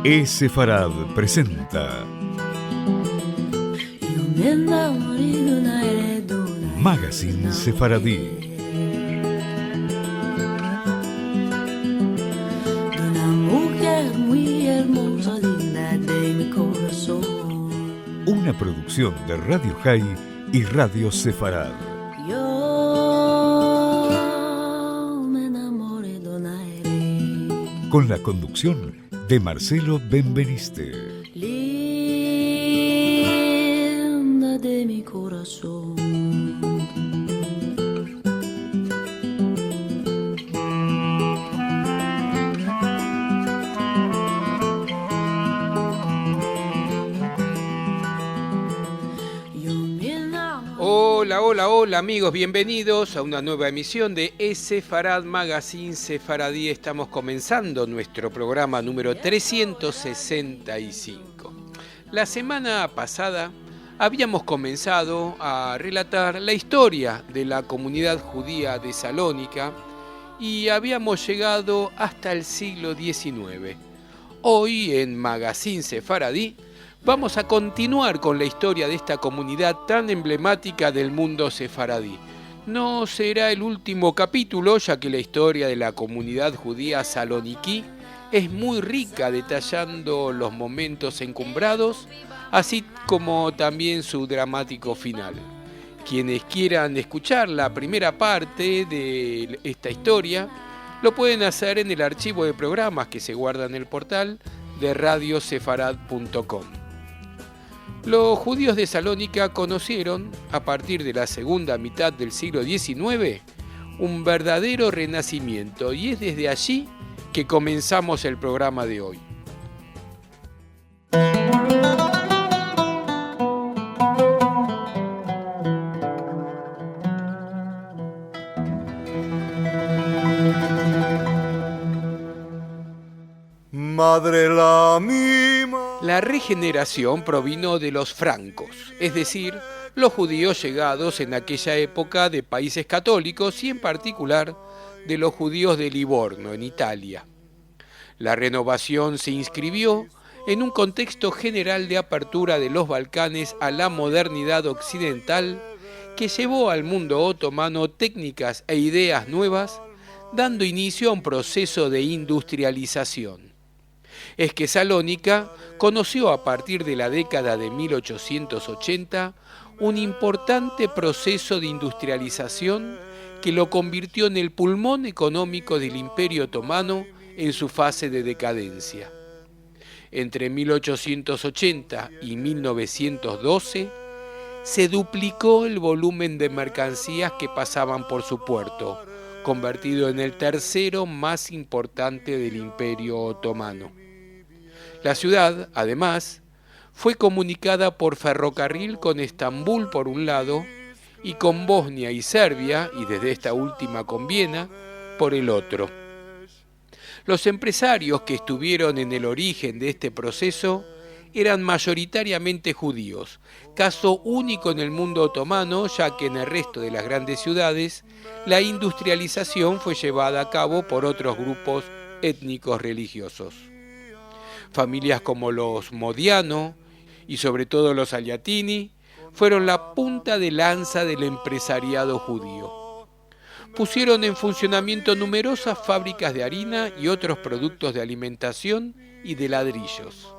Sefarad presenta Magazine Sefaradí. Una producción de Radio High y Radio Sefarad. Con la conducción de Marcelo Benveniste. Linda de mi corazón. Hola amigos, bienvenidos a una nueva emisión de Sefarad Magazine Sefaradí. Estamos comenzando nuestro programa número 365. La semana pasada habíamos comenzado a relatar la historia de la comunidad judía de Salónica y habíamos llegado hasta el siglo XIX. Hoy en Magazine Sefaradí vamos a continuar con la historia de esta comunidad tan emblemática del mundo sefaradí. No será el último capítulo, ya que la historia de la comunidad judía saloniquí es muy rica, detallando los momentos encumbrados, así como también su dramático final. Quienes quieran escuchar la primera parte de esta historia, lo pueden hacer en el archivo de programas que se guarda en el portal de radiosefarad.com. Los judíos de Salónica conocieron, a partir de la segunda mitad del siglo XIX, un verdadero renacimiento, y es desde allí que comenzamos el programa de hoy. Madre la mima. La regeneración provino de los francos, es decir, los judíos llegados en aquella época de países católicos y en particular de los judíos de Livorno, en Italia. La renovación se inscribió en un contexto general de apertura de los Balcanes a la modernidad occidental que llevó al mundo otomano técnicas e ideas nuevas, dando inicio a un proceso de industrialización. Es que Salónica conoció a partir de la década de 1880 un importante proceso de industrialización que lo convirtió en el pulmón económico del Imperio Otomano en su fase de decadencia. Entre 1880 y 1912 se duplicó el volumen de mercancías que pasaban por su puerto, convertido en el tercero más importante del Imperio Otomano. La ciudad, además, fue comunicada por ferrocarril con Estambul por un lado y con Bosnia y Serbia, y desde esta última con Viena, por el otro. Los empresarios que estuvieron en el origen de este proceso eran mayoritariamente judíos, caso único en el mundo otomano, ya que en el resto de las grandes ciudades la industrialización fue llevada a cabo por otros grupos étnicos religiosos. Familias como los Modiano y sobre todo los Aliatini fueron la punta de lanza del empresariado judío. Pusieron en funcionamiento numerosas fábricas de harina y otros productos de alimentación y de ladrillos.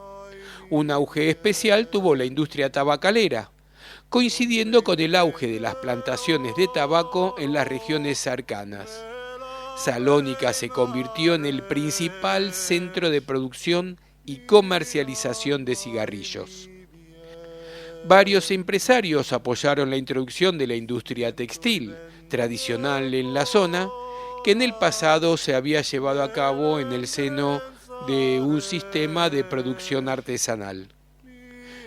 Un auge especial tuvo la industria tabacalera, coincidiendo con el auge de las plantaciones de tabaco en las regiones cercanas. Salónica se convirtió en el principal centro de producción y comercialización de cigarrillos. Varios empresarios apoyaron la introducción de la industria textil, tradicional en la zona, que en el pasado se había llevado a cabo en el seno de un sistema de producción artesanal.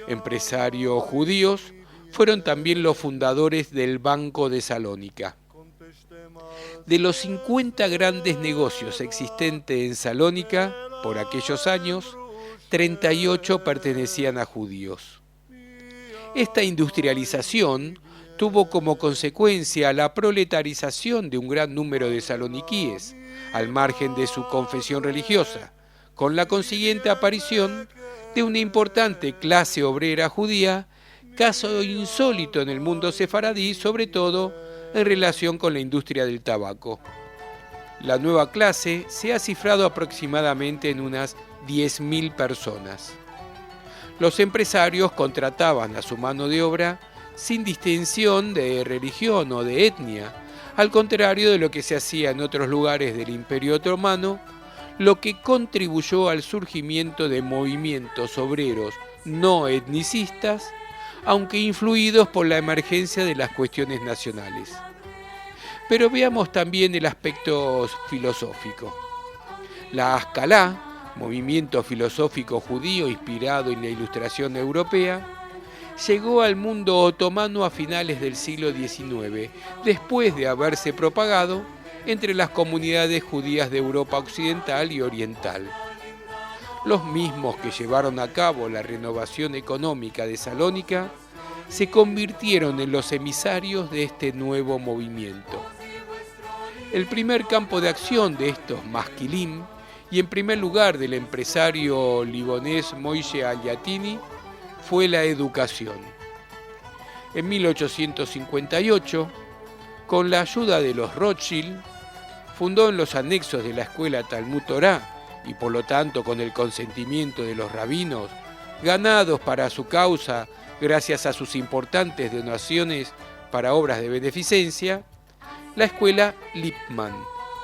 Empresarios judíos fueron también los fundadores del Banco de Salónica. De los 50 grandes negocios existentes en Salónica, por aquellos años, 38 pertenecían a judíos. Esta industrialización tuvo como consecuencia la proletarización de un gran número de saloniquíes, al margen de su confesión religiosa, con la consiguiente aparición de una importante clase obrera judía, caso insólito en el mundo sefaradí, sobre todo en relación con la industria del tabaco. La nueva clase se ha cifrado aproximadamente en unas 10.000 personas. Los empresarios contrataban a su mano de obra sin distinción de religión o de etnia, al contrario de lo que se hacía en otros lugares del Imperio Otomano, lo que contribuyó al surgimiento de movimientos obreros no etnicistas, aunque influidos por la emergencia de las cuestiones nacionales. Pero veamos también el aspecto filosófico. La Ascalá, movimiento filosófico judío inspirado en la Ilustración europea, llegó al mundo otomano a finales del siglo XIX, después de haberse propagado entre las comunidades judías de Europa occidental y oriental. Los mismos que llevaron a cabo la renovación económica de Salónica se convirtieron en los emisarios de este nuevo movimiento. El primer campo de acción de estos masquilim, y en primer lugar del empresario libonés Moishe Aliatini, fue la educación. En 1858, con la ayuda de los Rothschild, fundó en los anexos de la escuela Talmud Torá, y por lo tanto con el consentimiento de los rabinos, ganados para su causa gracias a sus importantes donaciones para obras de beneficencia, la escuela Lippmann,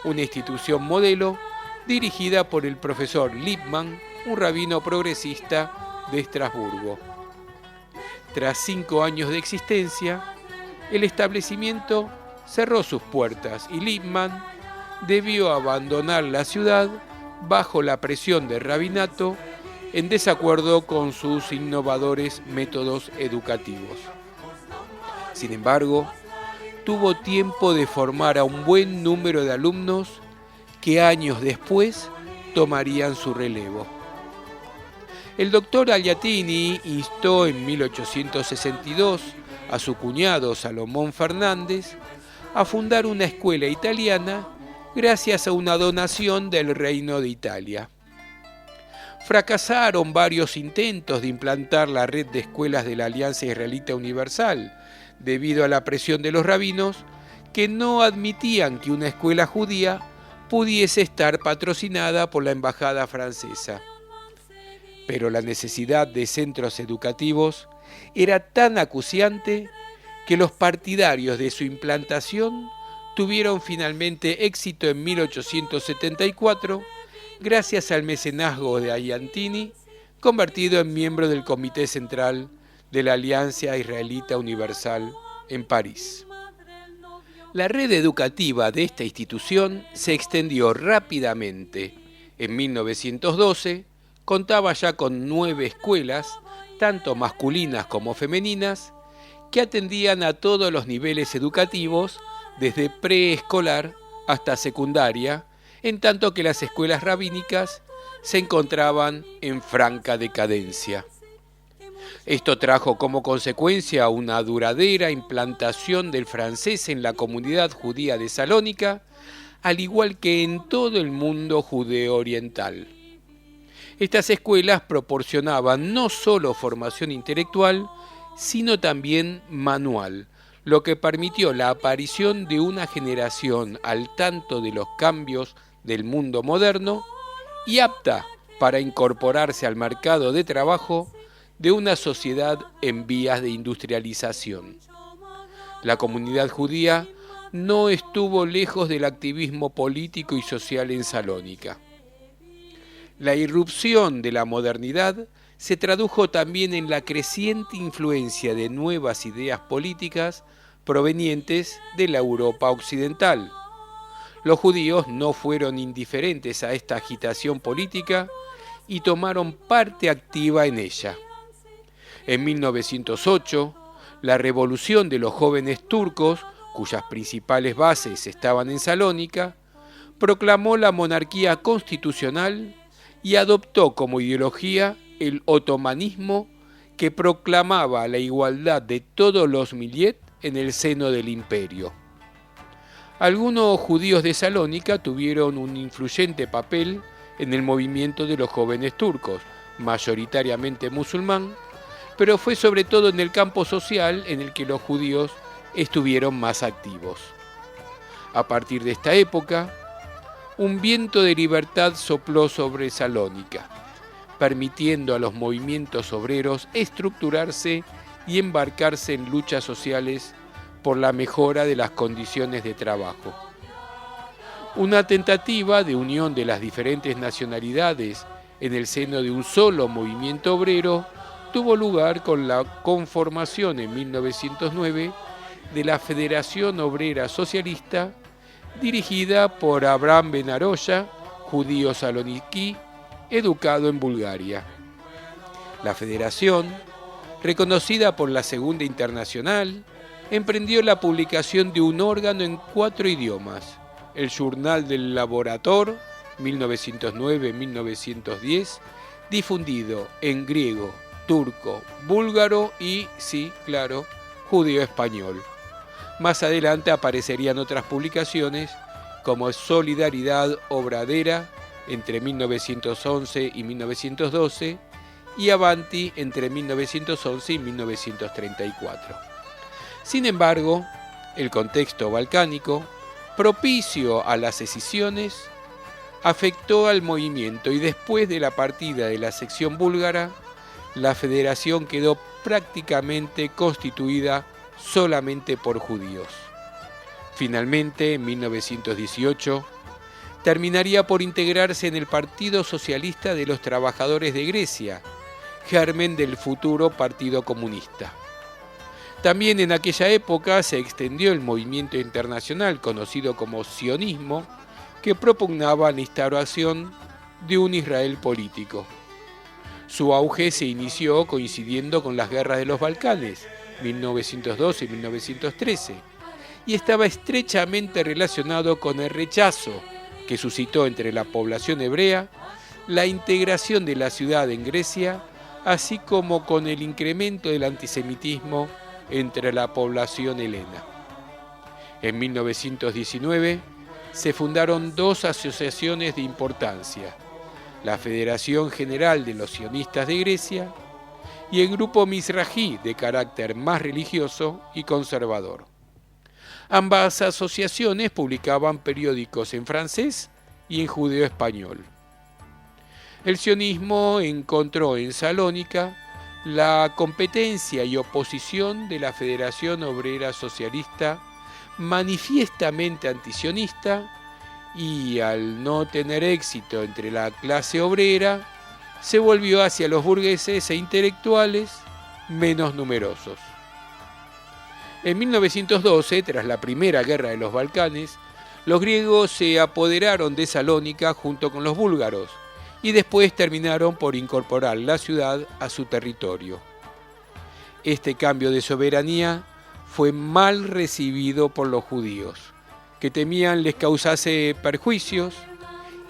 una institución modelo dirigida por el profesor Lippmann, un rabino progresista de Estrasburgo. Tras 5 años de existencia, el establecimiento cerró sus puertas y Lippmann debió abandonar la ciudad bajo la presión del rabinato en desacuerdo con sus innovadores métodos educativos. Sin embargo, tuvo tiempo de formar a un buen número de alumnos que años después tomarían su relevo. El doctor Aliatini instó en 1862 a su cuñado Salomón Fernández a fundar una escuela italiana gracias a una donación del Reino de Italia. Fracasaron varios intentos de implantar la red de escuelas de la Alianza Israelita Universal, debido a la presión de los rabinos que no admitían que una escuela judía pudiese estar patrocinada por la embajada francesa. Pero la necesidad de centros educativos era tan acuciante que los partidarios de su implantación tuvieron finalmente éxito en 1874 gracias al mecenazgo de Aliatini, convertido en miembro del Comité Central de la Alianza Israelita Universal en París. La red educativa de esta institución se extendió rápidamente. En 1912 contaba ya con 9 escuelas, tanto masculinas como femeninas, que atendían a todos los niveles educativos, desde preescolar hasta secundaria, en tanto que las escuelas rabínicas se encontraban en franca decadencia. Esto trajo como consecuencia una duradera implantación del francés en la comunidad judía de Salónica, al igual que en todo el mundo judeo-oriental. Estas escuelas proporcionaban no solo formación intelectual, sino también manual, lo que permitió la aparición de una generación al tanto de los cambios del mundo moderno y apta para incorporarse al mercado de trabajo de una sociedad en vías de industrialización. La comunidad judía no estuvo lejos del activismo político y social en Salónica. La irrupción de la modernidad se tradujo también en la creciente influencia de nuevas ideas políticas provenientes de la Europa occidental. Los judíos no fueron indiferentes a esta agitación política y tomaron parte activa en ella. En 1908, la revolución de los jóvenes turcos, cuyas principales bases estaban en Salónica, proclamó la monarquía constitucional y adoptó como ideología el otomanismo, que proclamaba la igualdad de todos los millet en el seno del imperio. Algunos judíos de Salónica tuvieron un influyente papel en el movimiento de los jóvenes turcos, mayoritariamente musulmán, pero fue sobre todo en el campo social en el que los judíos estuvieron más activos. A partir de esta época, un viento de libertad sopló sobre Salónica, permitiendo a los movimientos obreros estructurarse y embarcarse en luchas sociales por la mejora de las condiciones de trabajo. Una tentativa de unión de las diferentes nacionalidades en el seno de un solo movimiento obrero tuvo lugar con la conformación en 1909 de la Federación Obrera Socialista, dirigida por Abraham Ben-Aroya, judío saloniquí, educado en Bulgaria. La federación, reconocida por la Segunda Internacional, emprendió la publicación de un órgano en 4 idiomas: el Journal del Laborator, 1909-1910, difundido en griego, turco, búlgaro y, sí, claro, judío español. Más adelante aparecerían otras publicaciones como Solidaridad Obradera entre 1911 y 1912 y Avanti entre 1911 y 1934. Sin embargo, el contexto balcánico, propicio a las escisiones, afectó al movimiento y después de la partida de la sección búlgara, la federación quedó prácticamente constituida solamente por judíos. Finalmente, en 1918, terminaría por integrarse en el Partido Socialista de los Trabajadores de Grecia, germen del futuro Partido Comunista. También en aquella época se extendió el movimiento internacional conocido como sionismo, que propugnaba la instauración de un Israel político. Su auge se inició coincidiendo con las guerras de los Balcanes, 1912 y 1913, y estaba estrechamente relacionado con el rechazo que suscitó entre la población hebrea la integración de la ciudad en Grecia, así como con el incremento del antisemitismo entre la población helena. En 1919 se fundaron 2 asociaciones de importancia: la Federación General de los Sionistas de Grecia y el Grupo Mizrahi, de carácter más religioso y conservador. Ambas asociaciones publicaban periódicos en francés y en judeo-español. El sionismo encontró en Salónica la competencia y oposición de la Federación Obrera Socialista, manifiestamente antisionista, y al no tener éxito entre la clase obrera, se volvió hacia los burgueses e intelectuales menos numerosos. En 1912, tras la Primera Guerra de los Balcanes, los griegos se apoderaron de Salónica junto con los búlgaros y después terminaron por incorporar la ciudad a su territorio. Este cambio de soberanía fue mal recibido por los judíos, que temían les causase perjuicios,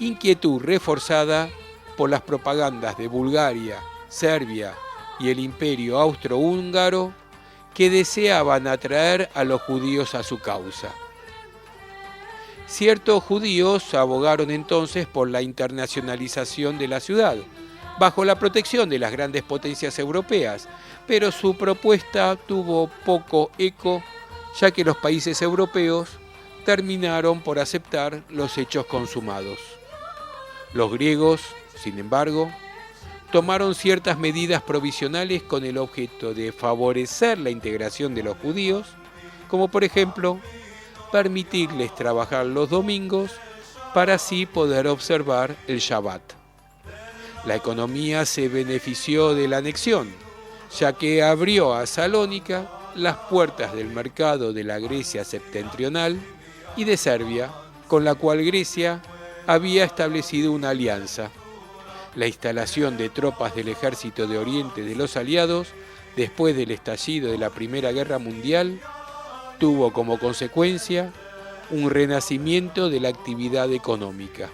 inquietud reforzada por las propagandas de Bulgaria, Serbia y el Imperio Austrohúngaro, que deseaban atraer a los judíos a su causa. Ciertos judíos abogaron entonces por la internacionalización de la ciudad, bajo la protección de las grandes potencias europeas, pero su propuesta tuvo poco eco, ya que los países europeos terminaron por aceptar los hechos consumados. Los griegos, sin embargo, tomaron ciertas medidas provisionales con el objeto de favorecer la integración de los judíos, como por ejemplo, permitirles trabajar los domingos para así poder observar el Shabbat. La economía se benefició de la anexión, ya que abrió a Salónica las puertas del mercado de la Grecia septentrional y de Serbia, con la cual Grecia había establecido una alianza. La instalación de tropas del ejército de Oriente de los aliados, después del estallido de la Primera Guerra Mundial, tuvo como consecuencia un renacimiento de la actividad económica.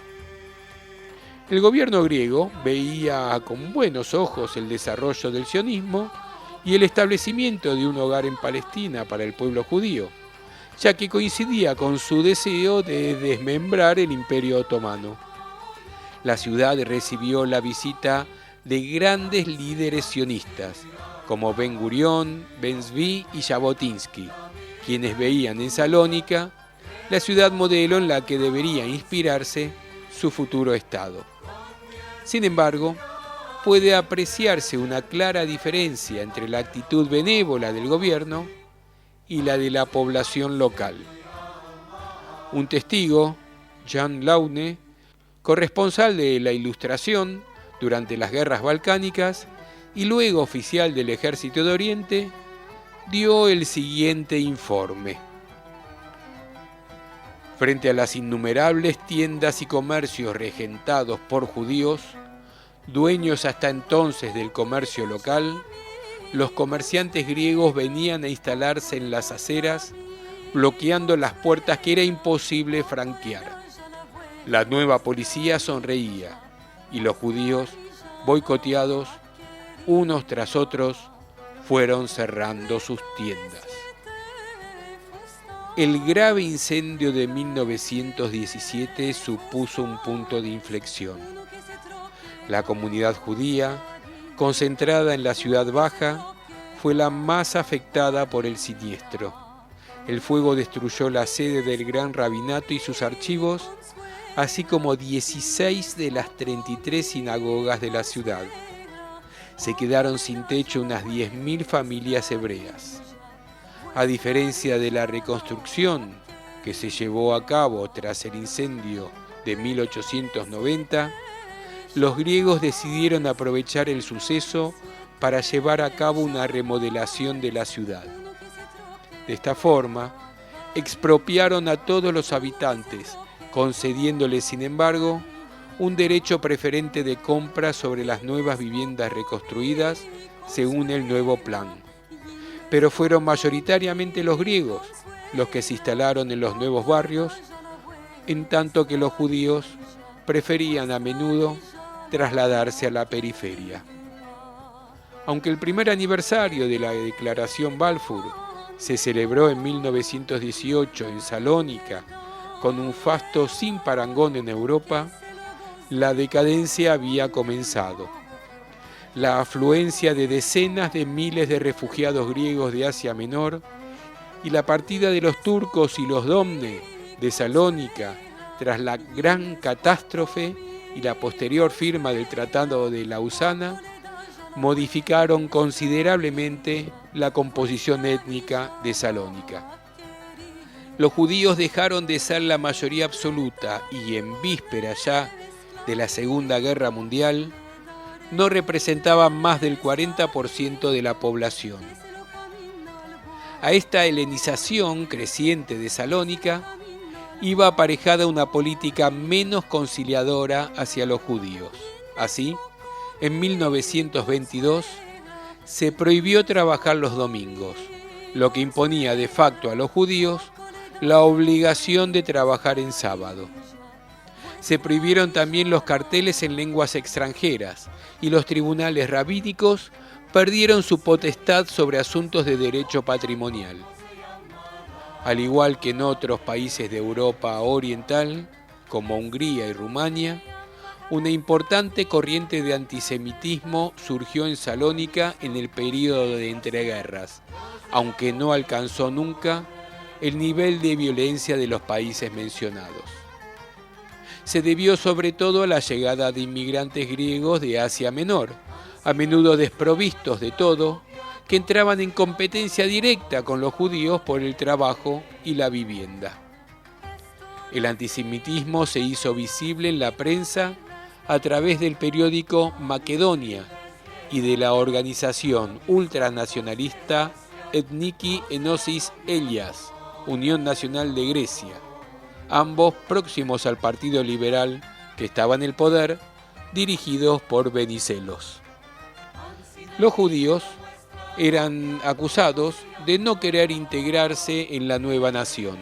El gobierno griego veía con buenos ojos el desarrollo del sionismo y el establecimiento de un hogar en Palestina para el pueblo judío, ya que coincidía con su deseo de desmembrar el Imperio Otomano. La ciudad recibió la visita de grandes líderes sionistas, como Ben Gurión, Ben-Zvi y Jabotinsky, quienes veían en Salónica la ciudad modelo en la que debería inspirarse su futuro Estado. Sin embargo, puede apreciarse una clara diferencia entre la actitud benévola del gobierno y la de la población local. Un testigo, Jan Laune, corresponsal de la Ilustración durante las guerras balcánicas y luego oficial del Ejército de Oriente, dio el siguiente informe. Frente a las innumerables tiendas y comercios regentados por judíos, dueños hasta entonces del comercio local, los comerciantes griegos venían a instalarse en las aceras, bloqueando las puertas que era imposible franquear. La nueva policía sonreía y los judíos, boicoteados, unos tras otros, fueron cerrando sus tiendas. El grave incendio de 1917 supuso un punto de inflexión. La comunidad judía, concentrada en la ciudad baja, fue la más afectada por el siniestro. El fuego destruyó la sede del Gran Rabinato y sus archivos, así como 16 de las 33 sinagogas de la ciudad. Se quedaron sin techo unas 10.000 familias hebreas. A diferencia de la reconstrucción que se llevó a cabo tras el incendio de 1890, los griegos decidieron aprovechar el suceso para llevar a cabo una remodelación de la ciudad. De esta forma, expropiaron a todos los habitantes, concediéndoles, sin embargo, un derecho preferente de compra sobre las nuevas viviendas reconstruidas según el nuevo plan. Pero fueron mayoritariamente los griegos los que se instalaron en los nuevos barrios, en tanto que los judíos preferían a menudo trasladarse a la periferia. Aunque el primer aniversario de la Declaración Balfour se celebró en 1918 en Salónica con un fasto sin parangón en Europa, la decadencia había comenzado. La afluencia de decenas de miles de refugiados griegos de Asia Menor y la partida de los turcos y los domne de Salónica tras la gran catástrofe y la posterior firma del Tratado de Lausana modificaron considerablemente la composición étnica de Salónica. Los judíos dejaron de ser la mayoría absoluta y en víspera ya de la Segunda Guerra Mundial no representaban más del 40% de la población. A esta helenización creciente de Salónica iba aparejada una política menos conciliadora hacia los judíos. Así, en 1922 se prohibió trabajar los domingos, lo que imponía de facto a los judíos la obligación de trabajar en sábado. Se prohibieron también los carteles en lenguas extranjeras y los tribunales rabínicos perdieron su potestad sobre asuntos de derecho patrimonial. Al igual que en otros países de Europa Oriental, como Hungría y Rumania, una importante corriente de antisemitismo surgió en Salónica en el período de entreguerras, aunque no alcanzó nunca el nivel de violencia de los países mencionados. Se debió sobre todo a la llegada de inmigrantes griegos de Asia Menor, a menudo desprovistos de todo, que entraban en competencia directa con los judíos por el trabajo y la vivienda. El antisemitismo se hizo visible en la prensa a través del periódico Macedonia y de la organización ultranacionalista Ethniki Enosis Elias, Unión Nacional de Grecia, ambos próximos al Partido Liberal que estaba en el poder, dirigidos por Venizelos. Los judíos eran acusados de no querer integrarse en la nueva nación.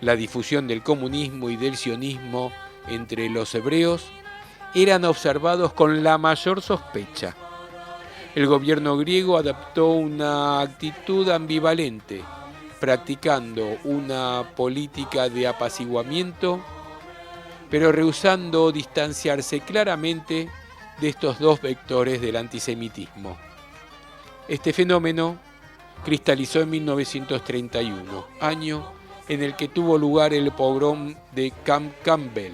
La difusión del comunismo y del sionismo entre los hebreos eran observados con la mayor sospecha. El gobierno griego adoptó una actitud ambivalente, practicando una política de apaciguamiento pero rehusando distanciarse claramente de estos dos vectores del antisemitismo. Este fenómeno cristalizó en 1931, año en el que tuvo lugar el pogrom de Camp Campbell.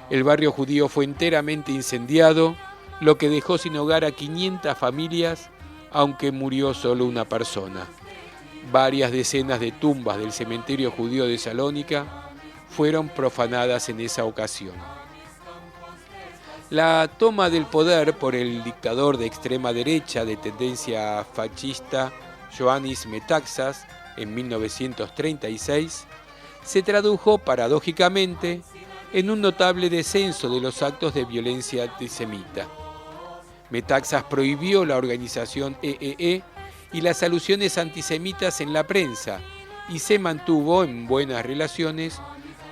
El barrio judío fue enteramente incendiado, lo que dejó sin hogar a 500 familias, aunque murió solo una persona. Varias decenas de tumbas del cementerio judío de Salónica fueron profanadas en esa ocasión. La toma del poder por el dictador de extrema derecha de tendencia fascista Ioannis Metaxas en 1936 se tradujo paradójicamente en un notable descenso de los actos de violencia antisemita. Metaxas prohibió la organización EEE y las alusiones antisemitas en la prensa y se mantuvo en buenas relaciones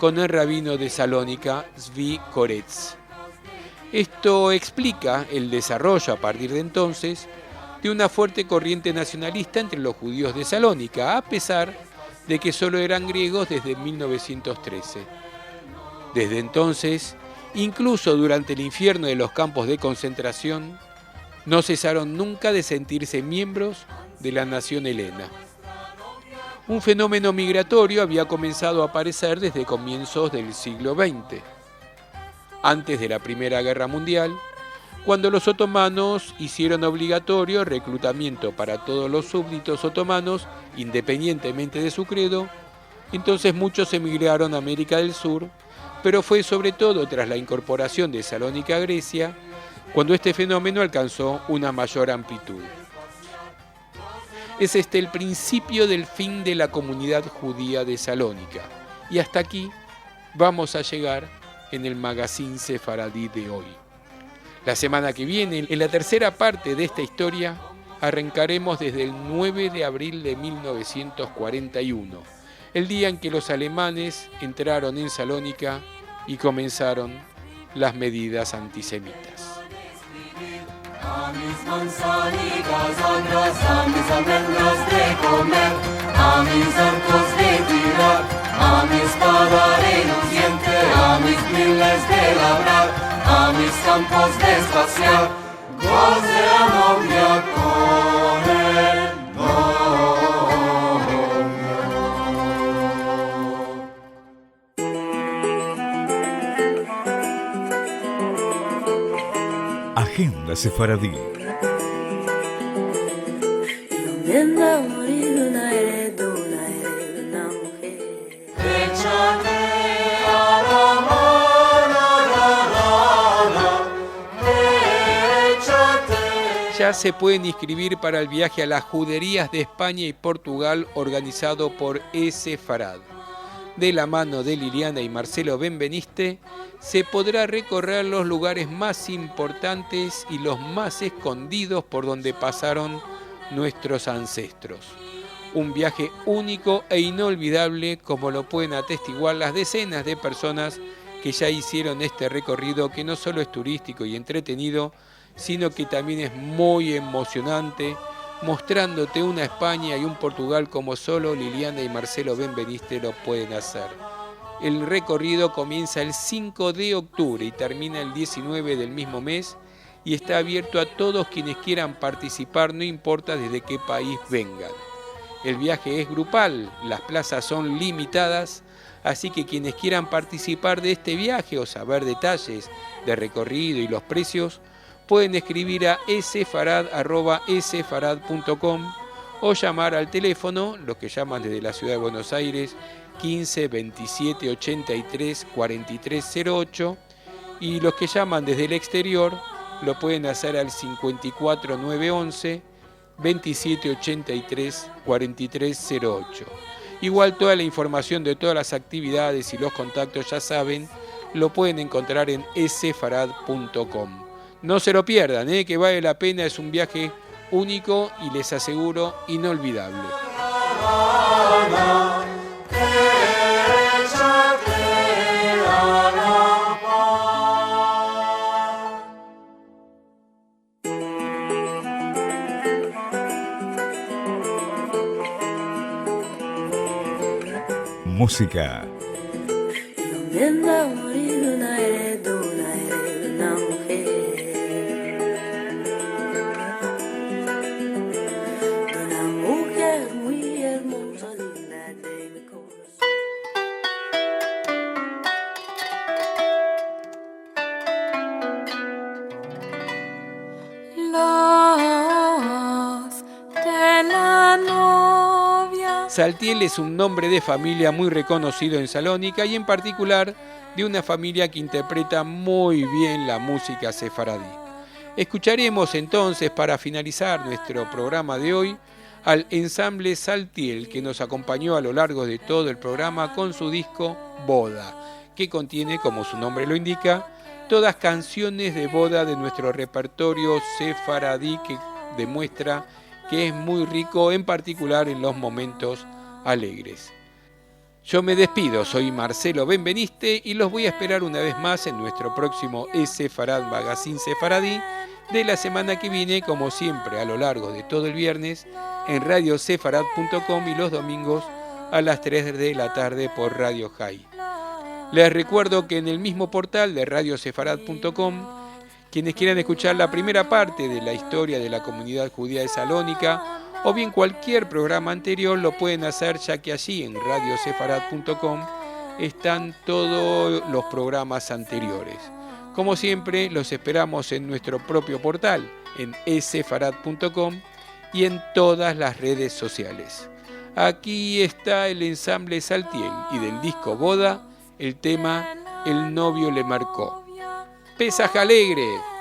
con el rabino de Salónica, Zvi Koretz. Esto explica el desarrollo a partir de entonces de una fuerte corriente nacionalista entre los judíos de Salónica, a pesar de que solo eran griegos desde 1913. Desde entonces, incluso durante el infierno de los campos de concentración, no cesaron nunca de sentirse miembros de la nación helena. Un fenómeno migratorio había comenzado a aparecer desde comienzos del siglo XX. Antes de la Primera Guerra Mundial, cuando los otomanos hicieron obligatorio el reclutamiento para todos los súbditos otomanos, independientemente de su credo, entonces muchos emigraron a América del Sur, pero fue sobre todo tras la incorporación de Salónica a Grecia, cuando este fenómeno alcanzó una mayor amplitud. Es este el principio del fin de la comunidad judía de Salónica, y hasta aquí vamos a llegar en el Magazine Sefaradí de hoy. La semana que viene, en la tercera parte de esta historia, arrancaremos desde el 9 de abril de 1941, el día en que los alemanes entraron en Salónica y comenzaron las medidas antisemitas. A mis manzanitas, a mis almendras de comer, a mis arcos de tirar, a mi espada reluciente, a mis miles de labrar, a mis campos de espaciar, goce la novia con el novio. Agenda Sefaradí. Ya se pueden inscribir para el viaje a las juderías de España y Portugal organizado por Sefarad. De la mano de Liliana y Marcelo Benveniste, se podrá recorrer los lugares más importantes y los más escondidos por donde pasaron nuestros ancestros. Un viaje único e inolvidable, como lo pueden atestiguar las decenas de personas que ya hicieron este recorrido, que no solo es turístico y entretenido, sino que también es muy emocionante, mostrándote una España y un Portugal como solo Liliana y Marcelo Benveniste lo pueden hacer. El recorrido comienza el 5 de octubre y termina el 19 del mismo mes y está abierto a todos quienes quieran participar, no importa desde qué país vengan. El viaje es grupal, las plazas son limitadas, así que quienes quieran participar de este viaje o saber detalles de recorrido y los precios, pueden escribir a sefarad@sefarad.com o llamar al teléfono, los que llaman desde la ciudad de Buenos Aires, 15 27 83 43 08, y los que llaman desde el exterior lo pueden hacer al 54 911 27 83 43 08. Igual toda la información de todas las actividades y los contactos, ya saben, lo pueden encontrar en sefarad.com. No se lo pierdan, que vale la pena, es un viaje único y les aseguro inolvidable. Música. Yonenda morir una Saltiel es un nombre de familia muy reconocido en Salónica y en particular de una familia que interpreta muy bien la música sefaradí. Escucharemos entonces, para finalizar nuestro programa de hoy, al ensamble Saltiel, que nos acompañó a lo largo de todo el programa con su disco Boda, que contiene, como su nombre lo indica, todas canciones de boda de nuestro repertorio sefaradí, que demuestra que es muy rico, en particular en los momentos alegres. Yo me despido, soy Marcelo Benveniste y los voy a esperar una vez más en nuestro próximo Es-Sefarad Magazine Sefaradí de la semana que viene, como siempre a lo largo de todo el viernes en radiosefarad.com y los domingos a las 3 de la tarde por Radio High. Les recuerdo que en el mismo portal de radiosefarad.com, quienes quieran escuchar la primera parte de la historia de la comunidad judía de Salónica o bien cualquier programa anterior lo pueden hacer, ya que allí en radiosefarad.com están todos los programas anteriores. Como siempre, los esperamos en nuestro propio portal, en esefarad.com y en todas las redes sociales. Aquí está el ensamble Saltiel y del disco Boda, el tema El novio le marcó. ¡Pesaj alegre!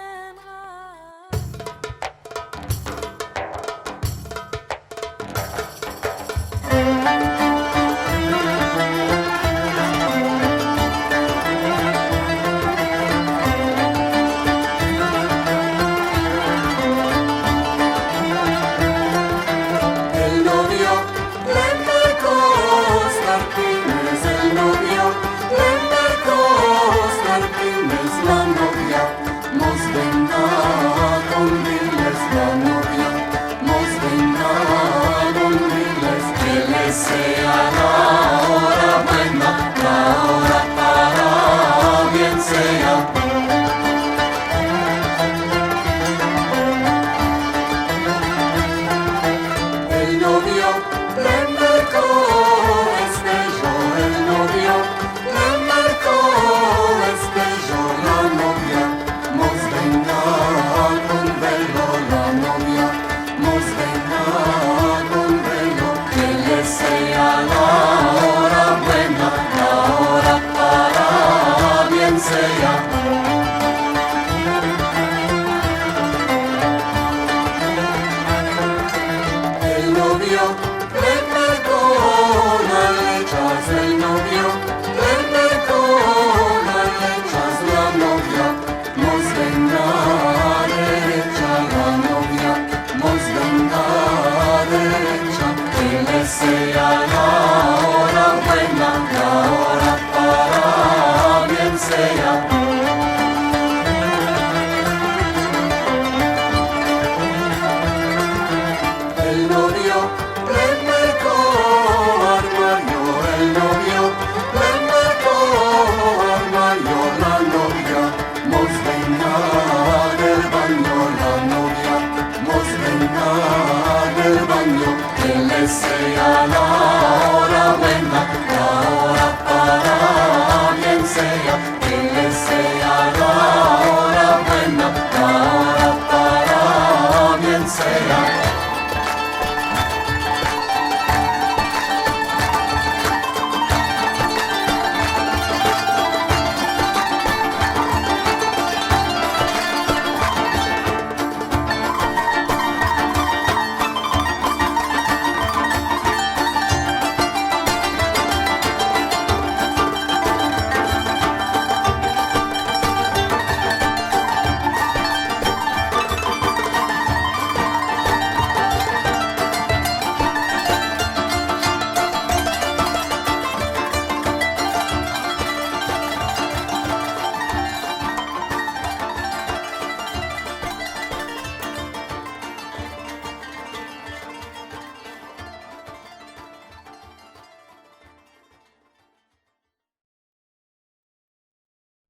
Sea